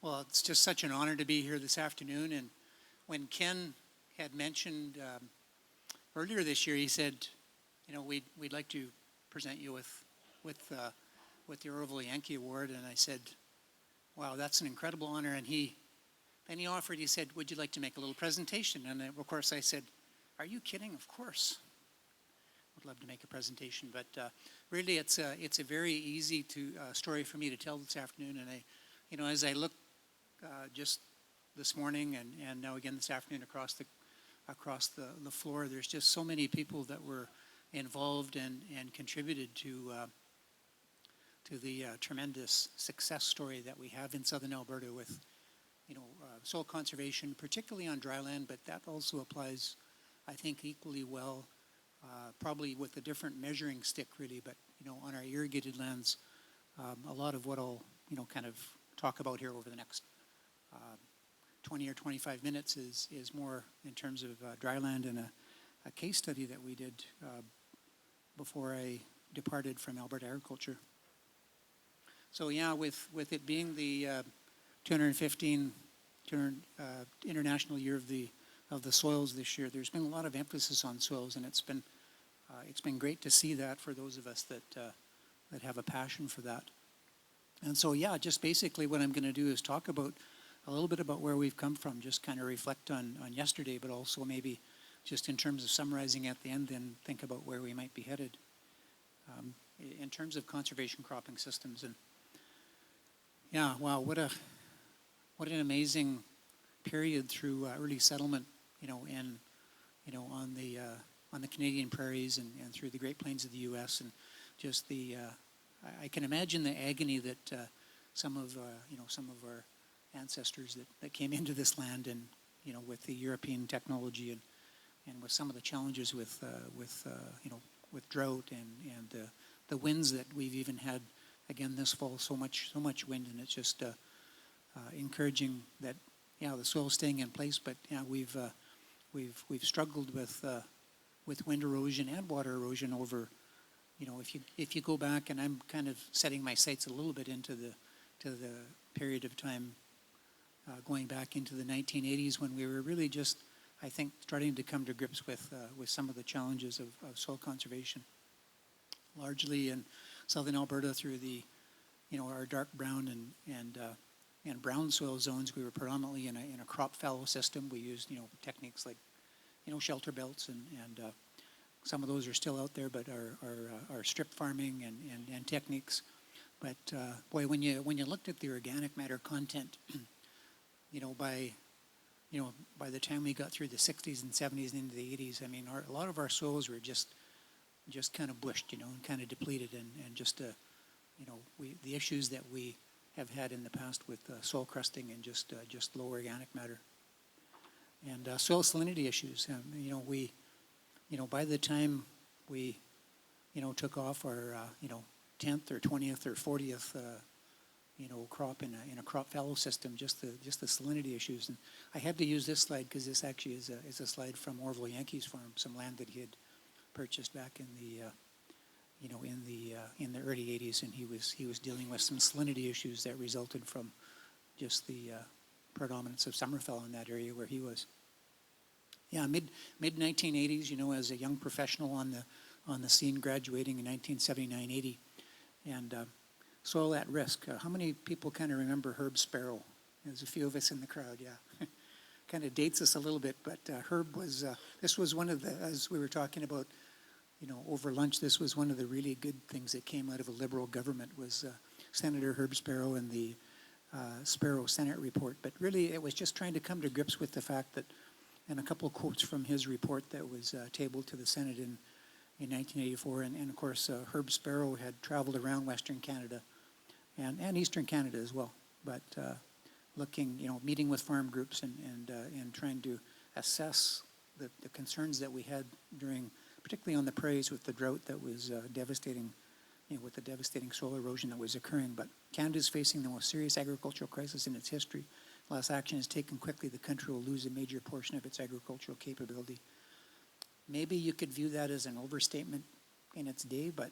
Well, it's just such an honor to be here this afternoon. And when Ken had mentioned earlier this year, he said, we'd like to present you with the Orville Yanke Award. And I said, wow, that's an incredible honor. And then he offered, he said, would you like to make a little presentation? And of course I said, are you kidding? Of course. Would love to make a presentation. But really it's a very easy story for me to tell this afternoon. And as I look just this morning and now again this afternoon across the floor, there's just so many people that were involved and contributed to the tremendous success story that we have in southern Alberta with soil conservation, particularly on dry land, but that also applies, I think, equally well, probably with a different measuring stick really, but on our irrigated lands, a lot of what I'll kind of talk about here over the next 20 or 25 minutes is more in terms of dry land and a case study that we did before I departed from Alberta agriculture. So yeah, with it being the 215 International Year of the Soils this year, there's been a lot of emphasis on soils, and it's been great to see that for those of us that have a passion for that. And so yeah, just basically what I'm going to do is talk about a little bit about where we've come from, just kind of reflect on yesterday, but also maybe just in terms of summarizing at the end and think about where we might be headed in terms of conservation cropping systems. And yeah, wow, what an amazing period through early settlement, on the Canadian prairies and through the Great Plains of the U.S. and just I can imagine the agony that some of our ancestors that came into this land and with the European technology and with some of the challenges with drought and the winds that we've even had again this fall, so much wind, and it's just encouraging that the soil's staying in place, but we've struggled with wind erosion and water erosion over if you go back, and I'm kind of setting my sights a little bit into the period of time going back into the 1980s when we were really just, I think, starting to come to grips with some of the challenges of soil conservation. Largely in southern Alberta through our dark brown and brown soil zones, we were predominantly in a crop fallow system. We used techniques like shelter belts and some of those are still out there, but are strip farming and techniques. But boy, when you looked at the organic matter content, by the time we got through the 60s and 70s and into the 80s, I mean, a lot of our soils were just kind of bushed, and kind of depleted, and just the issues that we have had in the past with soil crusting and just low organic matter and soil salinity issues. We by the time we took off our 10th or 20th or 40th crop in a crop fallow system, just the salinity issues. And I had to use this slide because this actually is a slide from Orville Yanke's farm, some land that he had purchased back in the in the early 80s, and he was dealing with some salinity issues that resulted from just the predominance of summerfell in that area where he was. Yeah, mid 1980s, as a young professional on the scene, graduating in 1979-80, and soil at risk. How many people kind of remember Herb Sparrow? There's a few of us in the crowd, yeah. Kind of dates us a little bit, but Herb was, this was one of the, as we were talking about, over lunch, this was one of the really good things that came out of a Liberal government was Senator Herb Sparrow and the Sparrow Senate report. But really, it was just trying to come to grips with the fact that, and a couple of quotes from his report that was tabled to the Senate in 1984. And of course, Herb Sparrow had traveled around Western Canada and Eastern Canada as well. But looking, meeting with farm groups and trying to assess the concerns that we had particularly on the prairies with the drought that was devastating, with the devastating soil erosion that was occurring. But Canada is facing the most serious agricultural crisis in its history. Unless action is taken quickly, the country will lose a major portion of its agricultural capability. Maybe you could view that as an overstatement in its day, but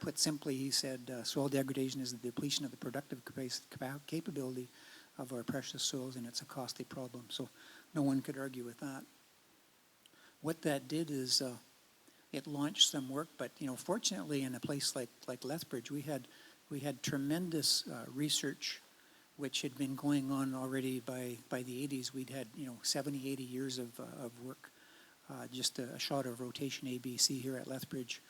put simply, he said, soil degradation is the depletion of the productive capability of our precious soils, and it's a costly problem. So no one could argue with that. What that did is it launched some work, but fortunately, in a place like Lethbridge, we had tremendous research, which had been going on already by the 80s. We'd had 70, 80 years of work. Just a shot of rotation ABC here at Lethbridge.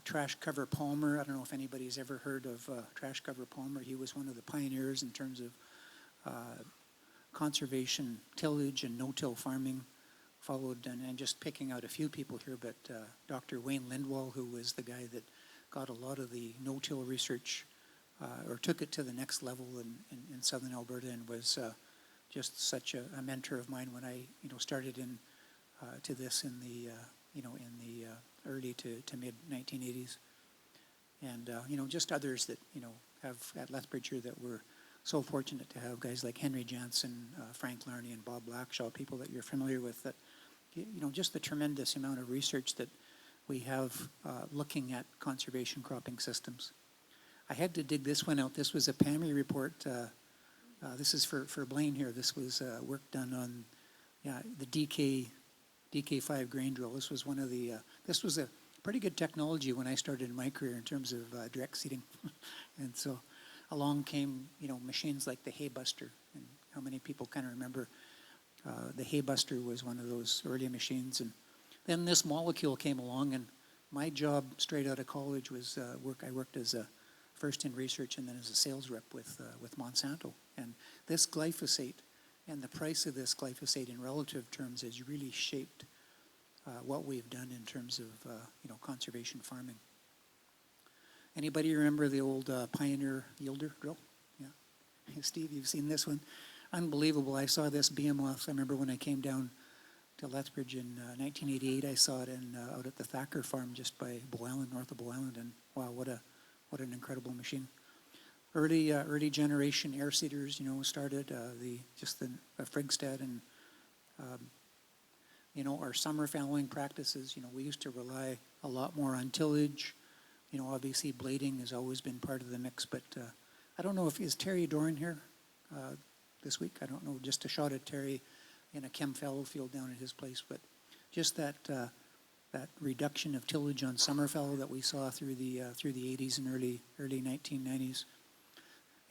Trash cover Palmer. I don't know if anybody's ever heard of trash cover Palmer. He was one of the pioneers in terms of conservation, tillage, and no-till farming. Followed, and just picking out a few people here, but Dr. Wayne Lindwall, who was the guy that got a lot of the no-till research, or took it to the next level in southern Alberta, and was just such a mentor of mine when I started in to this in the early to mid 1980s, and just others that have at Lethbridge here that we're so fortunate to have, guys like Henry Jansen, Frank Larney, and Bob Blackshaw, people that you're familiar with, that just the tremendous amount of research that we have looking at conservation cropping systems. I had to dig this one out. This was a PAMI report. This is for Blaine here. This was work done on the DK5 grain drill. This was one of the, this was a pretty good technology when I started in my career in terms of direct seeding. And so along came, machines like the hay buster. And how many people kind of remember the hay buster was one of those early machines. And then this molecule came along, and my job straight out of college was I worked as first in research and then as a sales rep with Monsanto. And this glyphosate and the price of this glyphosate in relative terms has really shaped what we've done in terms of conservation farming. Anybody remember the old Pioneer yielder drill? Yeah, Steve, you've seen this one. Unbelievable. I saw this behemoth. I remember when I came down to Lethbridge in 1988. I saw it out at the Thacker farm just by Bow Island, north of Bow Island, and wow, what an incredible machine. Early generation air seeders, started the Frigstad, and our summer fallowing practices. We used to rely a lot more on tillage. Obviously blading has always been part of the mix, but I don't know is Terry Doran here this week? I don't know. Just a shot at Terry in a chem fallow field down at his place, but just that reduction of tillage on summer fallow that we saw through the 80s and early 1990s.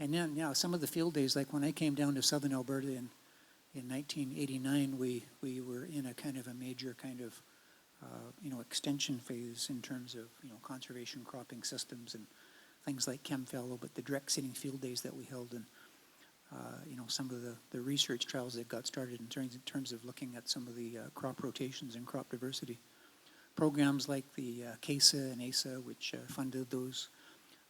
And then, some of the field days, like when I came down to southern Alberta in 1989, we were in a kind of a major kind of, extension phase in terms of, conservation cropping systems and things like chem fallow, but the direct seeding field days that we held, and, some of the research trials that got started in terms of looking at some of the crop rotations and crop diversity. Programs like the CASA and ASA, which funded those.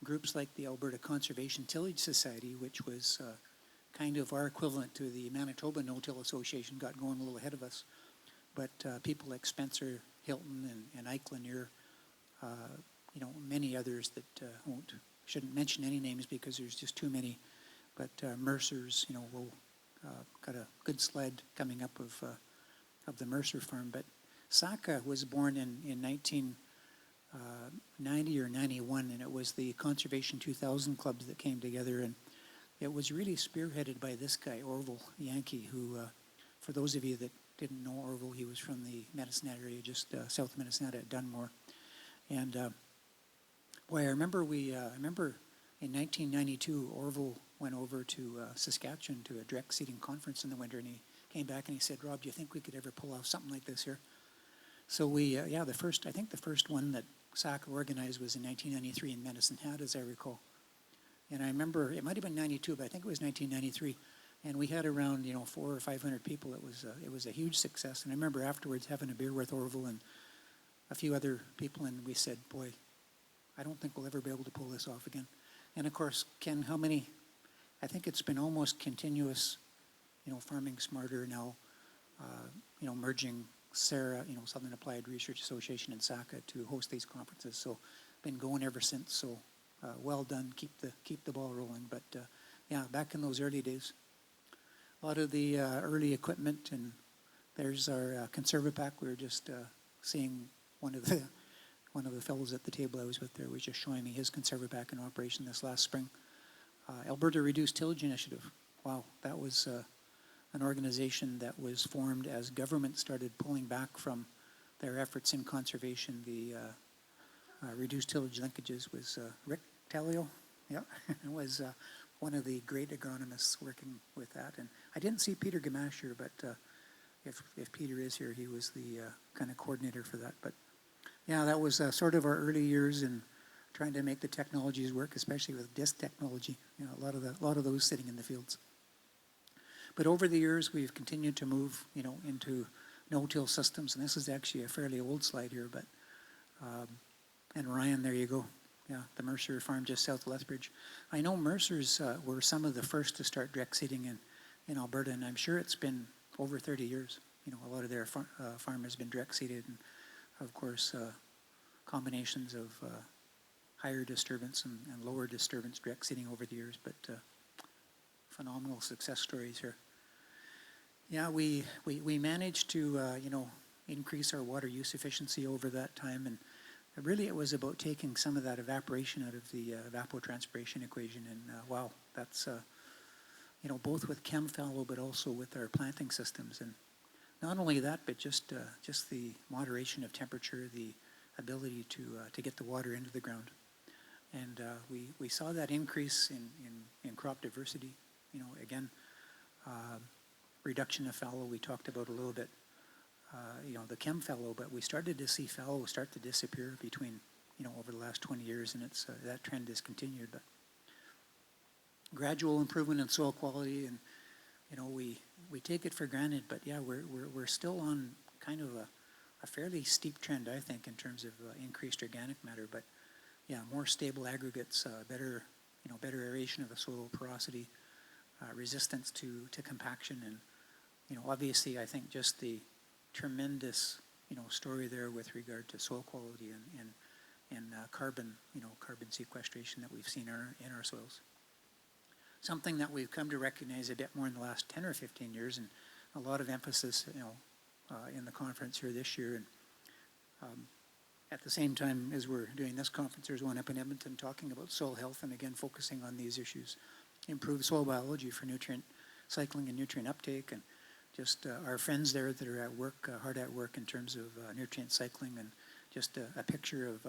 Groups like the Alberta Conservation Tillage Society, which was kind of our equivalent to the Manitoba No-Till Association, got going a little ahead of us. But people like Spencer Hilton and Ike Lanier, many others that shouldn't mention any names because there's just too many. But Mercer's, we'll got a good sled coming up of the Mercer farm. But SACA was born in 1990 or 91, and it was the Conservation 2000 clubs that came together, and it was really spearheaded by this guy, Orville Yanke, who, for those of you that didn't know Orville, he was from the Medicine Hat area, just south of Medicine Hat at Dunmore. And I remember in 1992, Orville went over to Saskatchewan to a direct seeding conference in the winter, and he came back and he said, "Rob, do you think we could ever pull off something like this here?" So we, I think the first one that SACA organized was in 1993 in Medicine Hat, as I recall. And I remember, it might have been 92, but I think it was 1993. And we had around, 400 or 500 people. It was a huge success. And I remember afterwards having a beer with Orville and a few other people, and we said, boy, I don't think we'll ever be able to pull this off again. And of course, Ken, how many, I think it's been almost continuous, Farming Smarter now, merging SARA, Southern Applied Research Association, and SACA to host these conferences. So been going ever since. So well done. Keep the ball rolling. But back in those early days, a lot of the early equipment, and there's our Conservapack. We were just seeing one of the fellows at the table I was with there was just showing me his Conservapack in operation this last spring. Alberta Reduced Tillage Initiative. wow, that was an organization that was formed as government started pulling back from their efforts in conservation. The reduced tillage linkages was Rick Tallio, yeah, was one of the great agronomists working with that. And I didn't see Peter Gamache here, but if Peter is here, he was the kind of coordinator for that. But yeah, that was sort of our early years in trying to make the technologies work, especially with disc technology. You know, a lot of those sitting in the fields. But over the years, we've continued to move, you know, into no-till systems, and this is actually a fairly old slide here. But and Ryan, there you go. Yeah, the Mercer farm just south of Lethbridge. I know Mercers were some of the first to start direct seeding in Alberta, and I'm sure it's been over 30 years. You know, a lot of their farm has been direct seeded, and of course, combinations of higher disturbance and lower disturbance direct seeding over the years, but phenomenal success stories here. Yeah, we managed to, you know, increase our water use efficiency over that time, and really it was about taking some of that evaporation out of the evapotranspiration equation, and wow, that's, you know, both with chem fallow but also with our planting systems. And not only that, but just the moderation of temperature, the ability to get the water into the ground. And we saw that increase in crop diversity. You know, again, reduction of fallow we talked about a little bit. You know, the chem fallow, but we started to see fallow start to disappear between, you know, over the last 20 years, and it's that trend has continued. But gradual improvement in soil quality, and you know, we take it for granted, but yeah, we're still on kind of a fairly steep trend, I think, in terms of increased organic matter. But yeah, more stable aggregates, better, you know, better aeration of the soil, porosity, resistance to compaction, and you know, obviously, I think just the tremendous, you know, story there with regard to soil quality and carbon, you know, carbon sequestration that we've seen in our soils. Something that we've come to recognize a bit more in the last 10 or 15 years, and a lot of emphasis, you know, in the conference here this year. And at the same time as we're doing this conference, there's one up in Edmonton talking about soil health, and again, focusing on these issues. Improve soil biology for nutrient cycling and nutrient uptake, and just our friends there that are at work, hard at work in terms of nutrient cycling, and just a picture of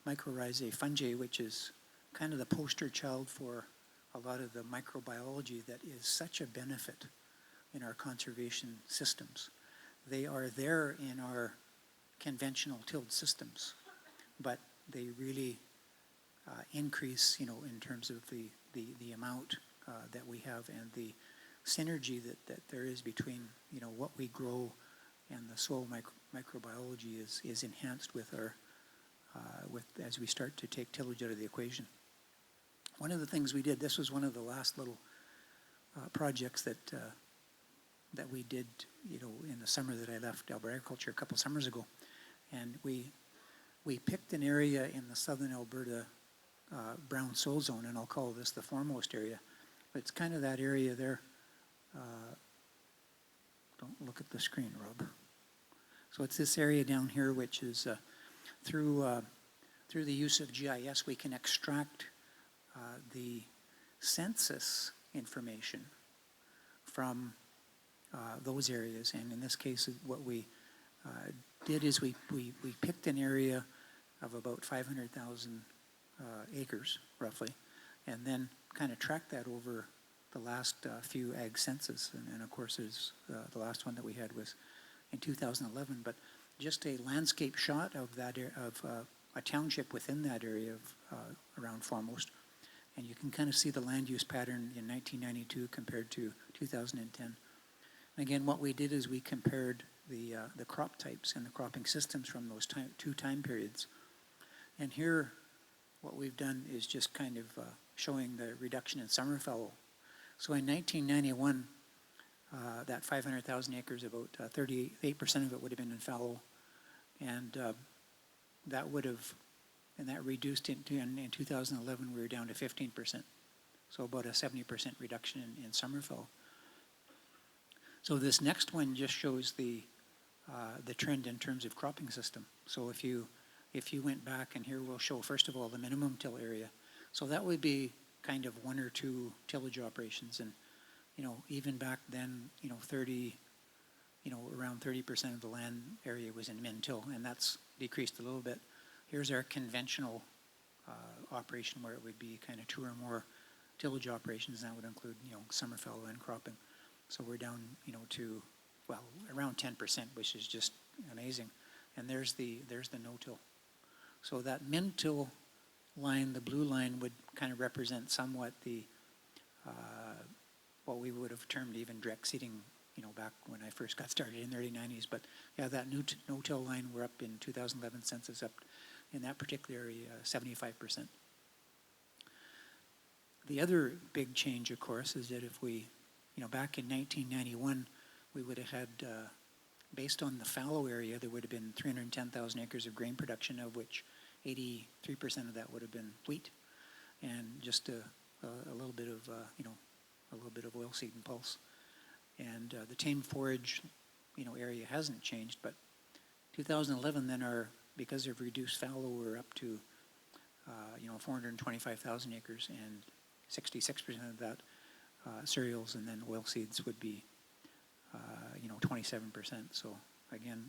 mycorrhizae fungi, which is kind of the poster child for a lot of the microbiology that is such a benefit in our conservation systems. They are there in our conventional tilled systems, but they really increase, you know, in terms of the amount that we have and the synergy that there is between, you know, what we grow and the soil microbiology is enhanced with our as we start to take tillage out of the equation. One of the things we did, this was one of the last little projects that we did, you know, in the summer that I left Alberta Agriculture a couple summers ago, and we picked an area in the southern Alberta brown soil zone, and I'll call this the foremost area. But it's kind of that area there. Don't look at the screen, Rob. So it's this area down here, which is through the use of GIS, we can extract the census information from those areas. And in this case, what we did is we picked an area of about 500,000 acres, roughly, and then kind of tracked that over the last few ag census. And of course, there's, the last one that we had was in 2011. But just a landscape shot of that of a township within that area of around Foremost. And you can kind of see the land use pattern in 1992 compared to 2010. And again, what we did is we compared the crop types and the cropping systems from those two time periods. And here, what we've done is just kind of showing the reduction in summer fallow. So in 1991, that 500,000 acres, about 38% of it would have been in fallow, and that would have, and that reduced in 2011, we were down to 15%. So about a 70% reduction in summer fallow. So this next one just shows the trend in terms of cropping system. So if you went back, and here we'll show first of all the minimum till area. So that would be kind of one or two tillage operations, and even back then, 30, around 30% of the land area was in min-till, and that's decreased a little bit. Here's our conventional operation where it would be kind of 2 or more tillage operations, and that would include, summer fallow and cropping. So we're down, to, well, around 10%, which is just amazing. And there's the no-till. So that min-till line, the blue line, would kind of represent somewhat the what we would have termed even direct seeding, back when I first got started in the early 90s. But yeah, that no-till line, we're up in 2011 census, up in that particular area, 75%. The other big change, of course, is that if we, back in 1991, we would have had, based on the fallow area, there would have been 310,000 acres of grain production, of which 83% of that would have been wheat, and just a little bit of, a little bit of oilseed and pulse. And the tame forage, area hasn't changed, but 2011 then because of reduced fallow, we're up to, 425,000 acres, and 66% of that cereals, and then oilseeds would be, 27%. So again,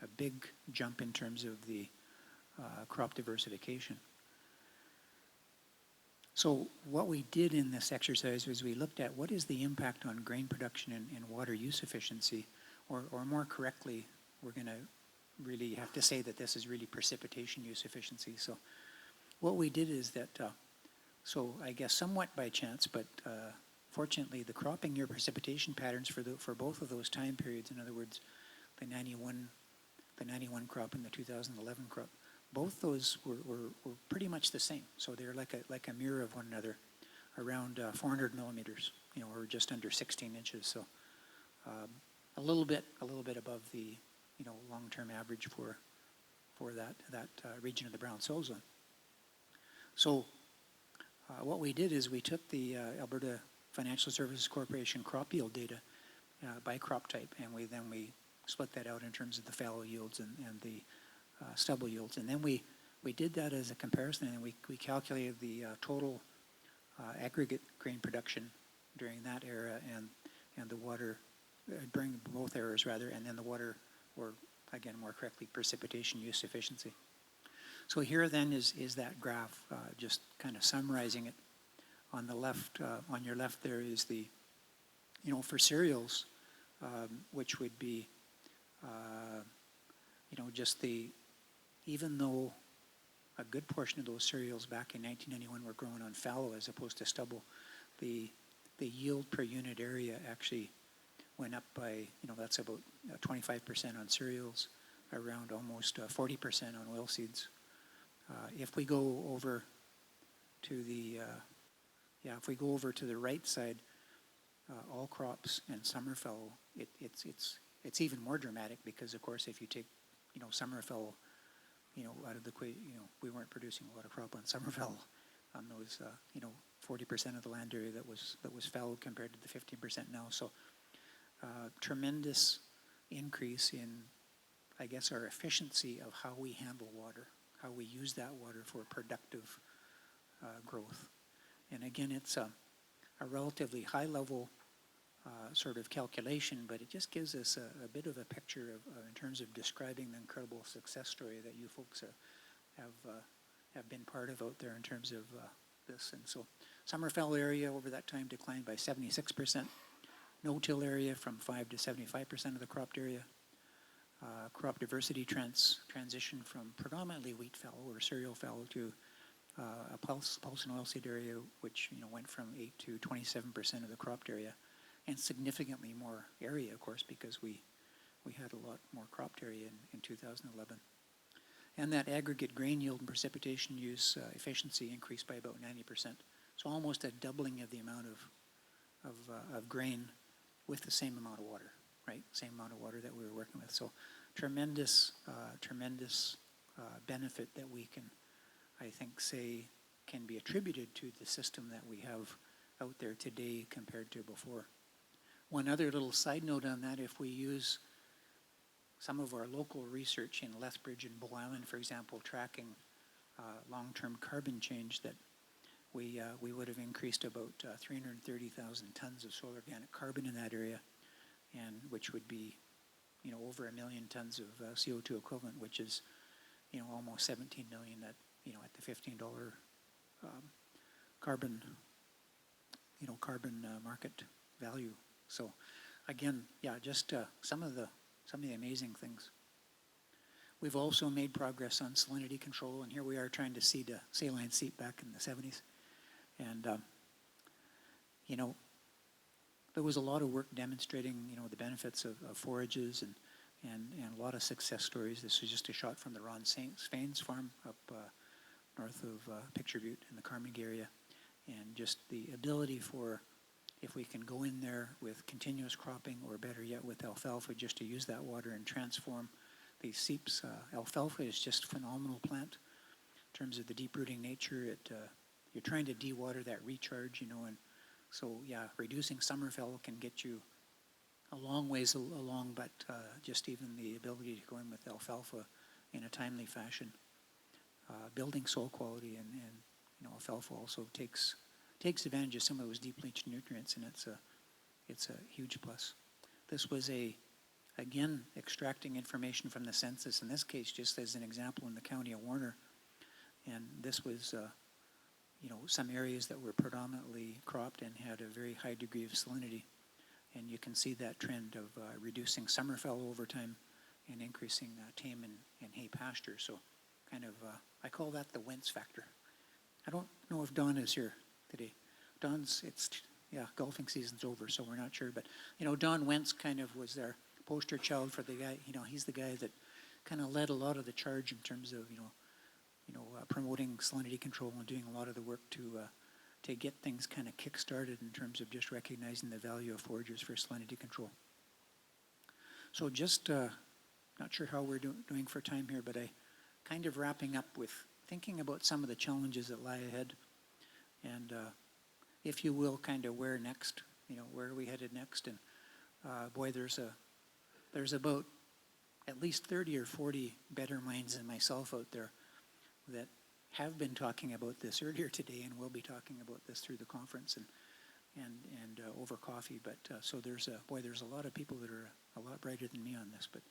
a big jump in terms of the crop diversification. So what we did in this exercise was we looked at what is the impact on grain production and water use efficiency, or more correctly, we're going to really have to say that this is really precipitation use efficiency. So what we did is that, so I guess somewhat by chance, but fortunately the cropping year precipitation patterns for both of those time periods, in other words, the 91 crop and the 2011 crop, both those were pretty much the same. So they're like a mirror of one another, around 400 millimeters, or just under 16 inches. So a little bit above the long-term average for that region of the brown soil zone. So what we did is we took the Alberta Financial Services Corporation crop yield data by crop type, and we split that out in terms of the fallow yields and the stubble yields. And then we did that as a comparison, and we calculated the total aggregate grain production during that era and the water, during both eras rather, and then the water, or again more correctly, precipitation use efficiency. So here then is that graph, just kind of summarizing it. On the left, on your left there is the, for cereals, which would be, just even though a good portion of those cereals back in 1991 were grown on fallow as opposed to stubble, the yield per unit area actually went up by, that's about 25% on cereals, around almost 40% on oilseeds. If we go over to the, if we go over to the right side, all crops and summer fallow, it's even more dramatic, because of course if you take, summer fallow, out of the we weren't producing a lot of crop on summer fallow on those, 40% of the land area that was fallow compared to the 15% now. So tremendous increase in, I guess, our efficiency of how we handle water, how we use that water for productive growth. And again, it's a relatively high level sort of calculation, but it just gives us a bit of a picture of, in terms of describing the incredible success story that you folks have been part of out there in terms of this. And so summer fallow area over that time declined by 76%. No-till area from 5 to 75% of the cropped area. Crop diversity transition from predominantly wheat fallow or cereal fallow to a pulse and oilseed area, which went from 8 to 27% of the cropped area, and significantly more area, of course, because we had a lot more cropped area in 2011. And that aggregate grain yield and precipitation use efficiency increased by about 90%. So almost a doubling of the amount of grain with the same amount of water, right? Same amount of water that we were working with. So tremendous benefit that we can, I think, say can be attributed to the system that we have out there today compared to before. One other little side note on that, if we use some of our local research in Lethbridge and Bull Island, for example, tracking long-term carbon change, that we would have increased about 330,000 tons of soil organic carbon in that area, and which would be, over 1 million tons of CO2 equivalent, which is, almost 17 million at, at the $15 carbon, carbon market value. So, again, yeah, just some of the amazing things. We've also made progress on salinity control, and here we are trying to seed a saline seep back in the 70s. And, there was a lot of work demonstrating, the benefits of forages and a lot of success stories. This was just a shot from the Ron Svain's farm up north of Picture Butte in the Carmig area. And just the ability for, if we can go in there with continuous cropping, or better yet with alfalfa, just to use that water and transform these seeps. Alfalfa is just a phenomenal plant in terms of the deep-rooting nature. You're trying to dewater that recharge, and so, yeah, reducing summerfell can get you a long ways along, but just even the ability to go in with alfalfa in a timely fashion. Building soil quality, and alfalfa also takes advantage of some of those deep leached nutrients, and it's a huge plus. This was again, extracting information from the census, in this case, just as an example, in the county of Warner. And this was, some areas that were predominantly cropped and had a very high degree of salinity. And you can see that trend of reducing summerfell over time and increasing tame and hay pasture. So kind of, I call that the Wentz factor. I don't know if Don is here today. Golfing season's over, so we're not sure. But, Don Wentz kind of was our poster child for the guy. He's the guy that kind of led a lot of the charge in terms of, promoting salinity control and doing a lot of the work to get things kind of kick-started in terms of just recognizing the value of foragers for salinity control. So just not sure how we're doing for time here, but I kind of wrapping up with thinking about some of the challenges that lie ahead, and if you will, kind of where next, where are we headed next? And boy, there's about at least 30 or 40 better minds than myself out there that have been talking about this earlier today, and will be talking about this through the conference and over coffee. But so there's a lot of people that are a lot brighter than me on this. But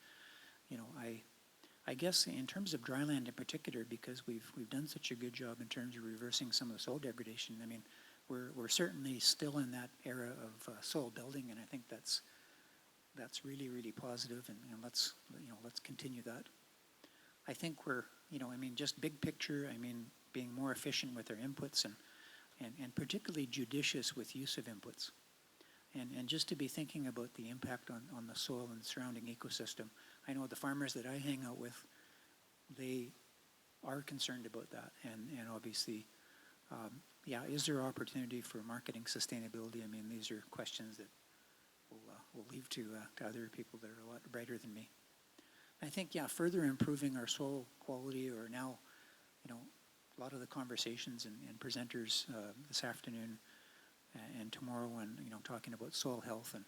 I guess in terms of dryland in particular, because we've done such a good job in terms of reversing some of the soil degradation. I mean, we're certainly still in that era of soil building, and I think that's really, really positive, and let's continue that. I think we're, just big picture, being more efficient with our inputs and particularly judicious with use of inputs. And just to be thinking about the impact on the soil and the surrounding ecosystem. I know the farmers that I hang out with, they are concerned about that. And obviously, is there opportunity for marketing sustainability? These are questions that we'll leave to other people that are a lot brighter than me. I think, further improving our soil quality, or now, a lot of the conversations and presenters this afternoon and tomorrow, and, talking about soil health, and,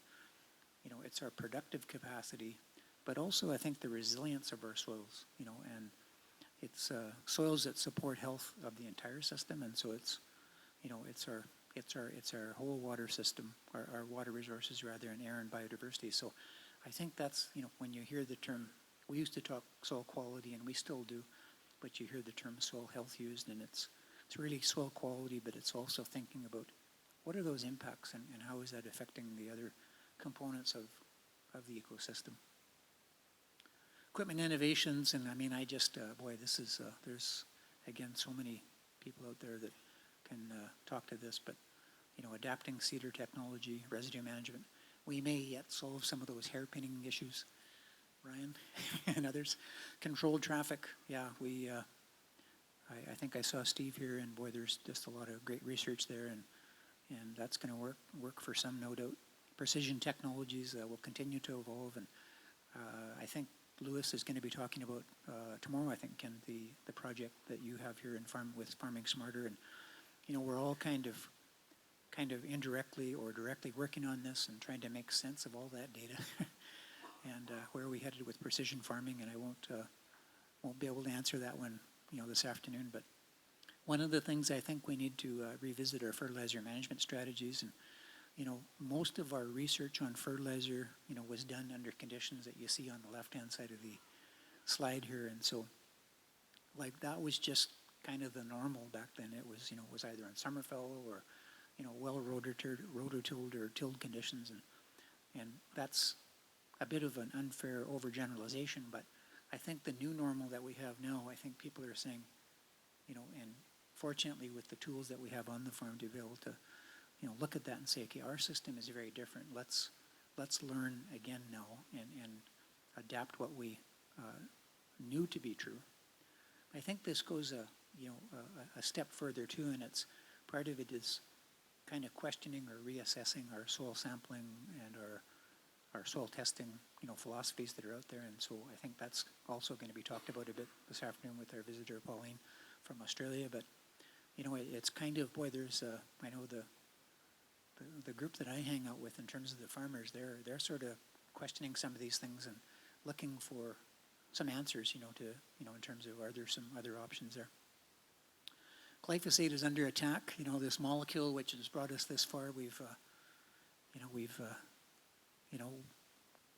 it's our productive capacity, but also I think the resilience of our soils, and it's soils that support health of the entire system, and so it's our whole water system, our water resources rather, and air and biodiversity. So I think that's, when you hear the term, we used to talk soil quality, and we still do, but you hear the term soil health used, and it's really soil quality, but it's also thinking about what are those impacts, and how is that affecting the other components of the ecosystem. Equipment innovations, and I just, this is, there's, again, so many people out there that can talk to this, but, adapting cedar technology, residue management, we may yet solve some of those hairpinning issues, Ryan and others. Controlled traffic, I think I saw Steve here, and boy, there's just a lot of great research there, and that's going to work for some, no doubt. Precision technologies will continue to evolve, and I think Lewis is going to be talking about tomorrow, I think, Ken, the project that you have here in Farming Smarter, and we're all kind of indirectly or directly working on this and trying to make sense of all that data. And where are we headed with precision farming? And I won't be able to answer that one, this afternoon. But One of the things I think we need to revisit our fertilizer management strategies. And most of our research on fertilizer, was done under conditions that you see on the left-hand side of the slide here. And so, like, that was just kind of the normal back then. It was, was either on summer fallow or, well rototilled or tilled conditions. And that's a bit of an unfair overgeneralization, but I think the new normal that we have now, I think people are saying, and fortunately with the tools that we have on the farm to be able to, look at that and say, okay, our system is very different. Let's learn again now and adapt what we knew to be true. I think this goes a step further too, and it's part of it is kind of questioning or reassessing our soil sampling and our soil testing, philosophies that are out there. And so I think that's also going to be talked about a bit this afternoon with our visitor, Pauline, from Australia. But, it's kind of, boy, there's, I know the group that I hang out with in terms of the farmers, they're sort of questioning some of these things and looking for some answers, to, in terms of are there some other options there. Glyphosate is under attack. This molecule which has brought us this far,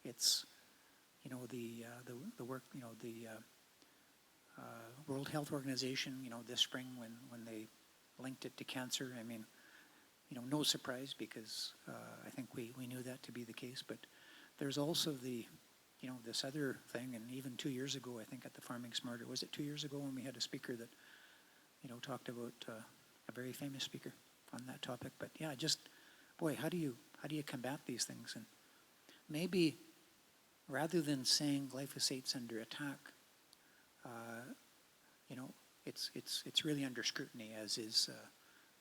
it's, the work, the World Health Organization, this spring when they linked it to cancer, I mean, no surprise because I think we knew that to be the case. But there's also the, this other thing, and even 2 years ago, I think at the Farming Smarter, was it 2 years ago when we had a speaker that, talked about a very famous speaker on that topic. But yeah, just, boy, how do you combat these things? And maybe rather than saying glyphosate's under attack, it's really under scrutiny, as is,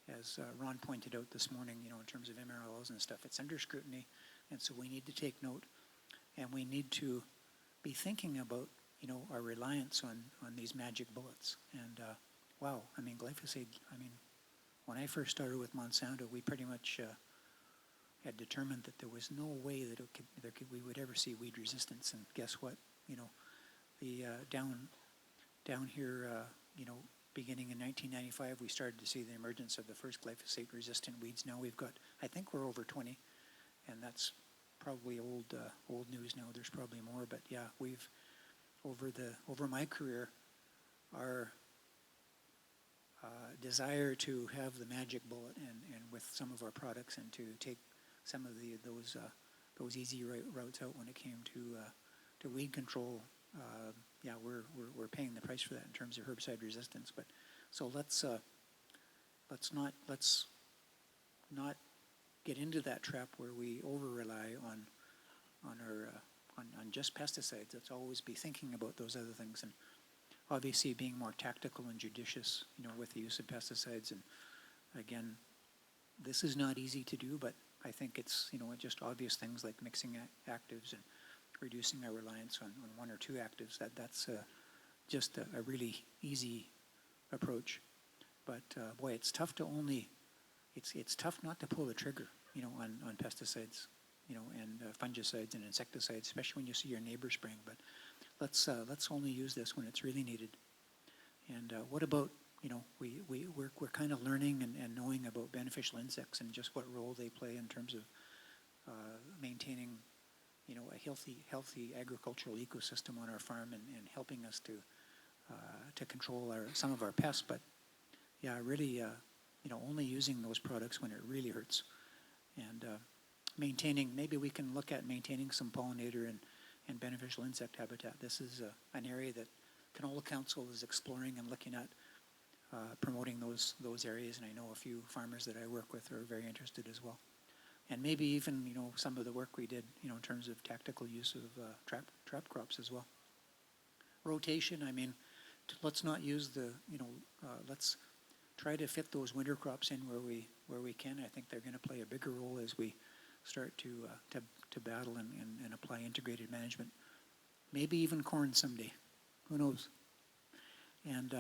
as Ron pointed out this morning, in terms of MRLs and stuff. It's under scrutiny, and so we need to take note, and we need to be thinking about, our reliance on these magic bullets. And wow, I mean, glyphosate, when I first started with Monsanto, we pretty much had determined that there was no way that we would ever see weed resistance. And guess what? The down here, beginning in 1995, we started to see the emergence of the first glyphosate-resistant weeds. Now we've got, I think we're over 20, and that's probably old news now. There's probably more, but yeah, we've over my career, our desire to have the magic bullet and with some of our products and to take some of those easy routes out when it came to weed control. Yeah, we're paying the price for that in terms of herbicide resistance. But so let's not get into that trap where we over rely on just pesticides. Let's always be thinking about those other things, and obviously being more tactical and judicious, with the use of pesticides. And again, this is not easy to do, but I think it's, just obvious things like mixing actives and reducing our reliance on one or two actives. That's just a really easy approach. But boy, it's tough to it's tough not to pull the trigger, on pesticides, and fungicides and insecticides, especially when you see your neighbor spraying. But let's only use this when it's really needed. And what about, we're kind of learning and knowing about beneficial insects and just what role they play in terms of maintaining, a healthy agricultural ecosystem on our farm and helping us to control some of our pests. But yeah, really, only using those products when it really hurts, and maintaining. Maybe we can look at maintaining some pollinator and beneficial insect habitat. This is an area that Canola Council is exploring and looking at promoting those areas, and I know a few farmers that I work with are very interested as well. And maybe even, some of the work we did, in terms of tactical use of trap crops as well. Rotation, let's not use let's try to fit those winter crops in where we can. I think they're going to play a bigger role as we start to battle and apply integrated management. Maybe even corn someday. Who knows? And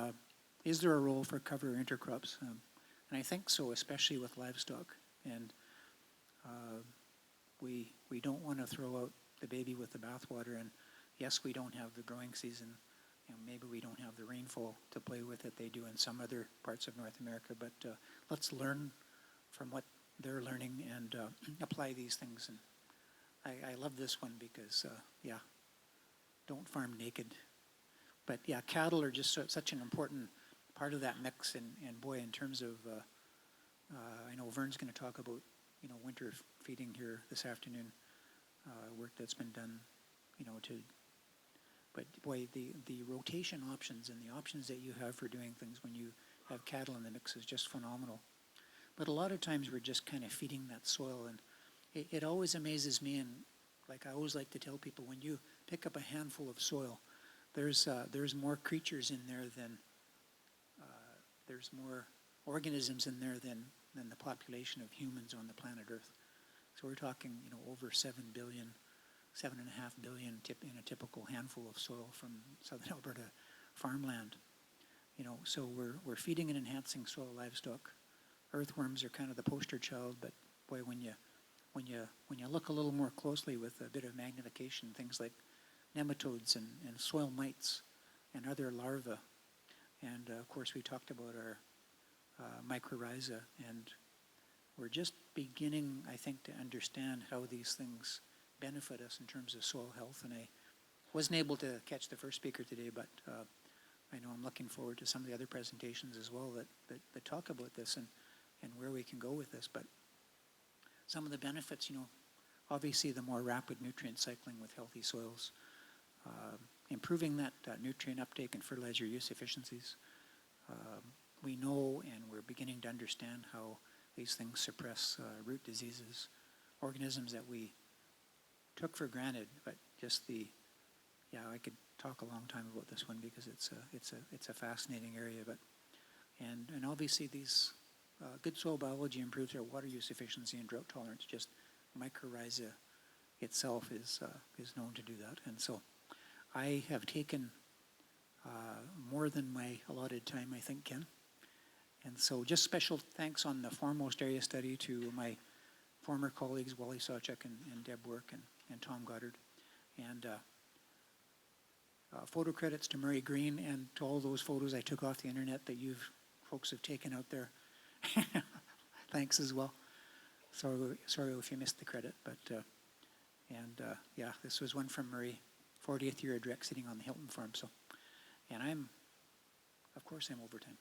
is there a role for cover intercrops? And I think so, especially with livestock. And we don't want to throw out the baby with the bathwater. And yes, we don't have the growing season maybe we don't have the rainfall to play with that they do in some other parts of North America, but let's learn from what they're learning and apply these things. And I love this one because, yeah, don't farm naked. But yeah, cattle are just such an important part of that mix. And boy, in terms of, I know Vern's going to talk about, winter feeding here this afternoon, work that's been done, but boy, the rotation options and the options that you have for doing things when you have cattle in the mix is just phenomenal. But a lot of times we're just kind of feeding that soil, and it always amazes me, and like I always like to tell people, when you pick up a handful of soil, there's more creatures in there than, there's more organisms in there than the population of humans on the planet Earth. So we're talking, over 7 billion, 7.5 billion in a typical handful of soil from southern Alberta farmland. So we're feeding and enhancing soil livestock. Earthworms are kind of the poster child, but boy, when you look a little more closely with a bit of magnification, things like nematodes and soil mites and other larvae, and of course we talked about our mycorrhiza, and we're just beginning, I think, to understand how these things benefit us in terms of soil health. And I wasn't able to catch the first speaker today, but I know I'm looking forward to some of the other presentations as well that talk about this and where we can go with this. But some of the benefits, obviously the more rapid nutrient cycling with healthy soils, improving that nutrient uptake and fertilizer use efficiencies. We know and we're beginning to understand how these things suppress root diseases, organisms that we took for granted, but just I could talk a long time about this one because it's a fascinating area. But and obviously these good soil biology improves our water use efficiency and drought tolerance. Just mycorrhiza itself is known to do that, and so I have taken more than my allotted time, I think, Ken. And so just special thanks on the foremost area study to my former colleagues, Wally Sawchuk and Deb Work and Tom Goddard. And photo credits to Murray Green and to all those photos I took off the internet that you folks have taken out there. Thanks as well. Sorry if you missed the credit, but yeah, this was one from Murray, 40th year of direct sitting on the Hilton farm. So, and of course I'm over time.